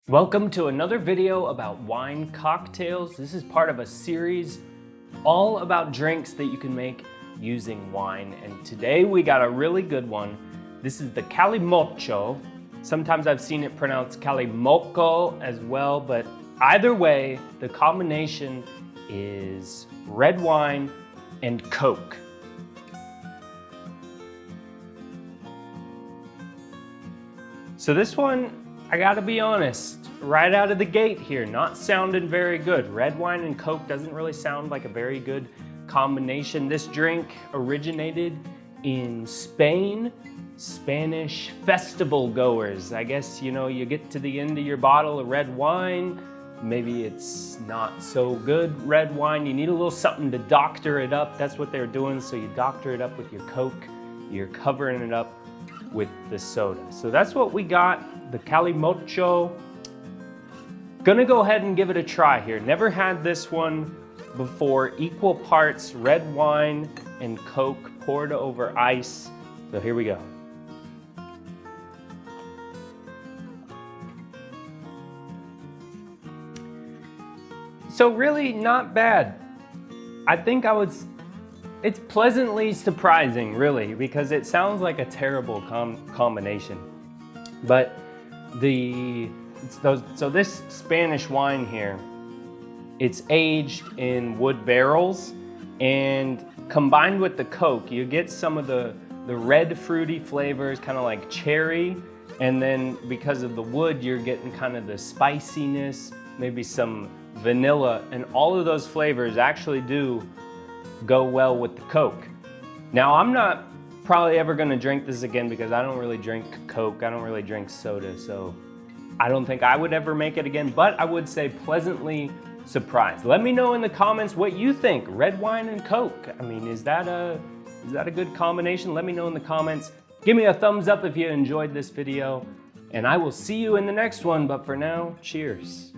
Welcome to another video about wine cocktails. This is part of a series all about drinks that you can make using wine. And today we got a really good one. This is the Calimocho. Sometimes I've seen it pronounced Calimocho as well, but either way, the combination is red wine and Coke. So this one, I gotta be honest, right out of the gate here, not sounding very good. Red wine and Coke doesn't really sound like a very good combination. This drink originated in Spain. Spanish festival goers. I guess, you get to the end of your bottle of red wine, maybe it's not so good red wine. You need a little something to doctor it up. That's what they're doing. So you doctor it up with your Coke, you're covering it up with the soda. So that's what we got, the Kalimotxo. Gonna go ahead and give it a try here. Never had this one before. Equal parts red wine and Coke poured over ice. So here we go. So really not bad. I think it's pleasantly surprising, really, because it sounds like a terrible combination. But so this Spanish wine here, it's aged in wood barrels, and combined with the Coke, you get some of the red fruity flavors, kind of like cherry, and then because of the wood, you're getting kind of the spiciness, maybe some vanilla, and all of those flavors actually do go well with the Coke. Now, I'm not probably ever gonna drink this again because I don't really drink Coke, I don't really drink soda, so I don't think I would ever make it again, but I would say pleasantly surprised. Let me know in the comments what you think, red wine and Coke. I mean, is that a good combination? Let me know in the comments. Give me a thumbs up if you enjoyed this video, and I will see you in the next one, but for now, cheers.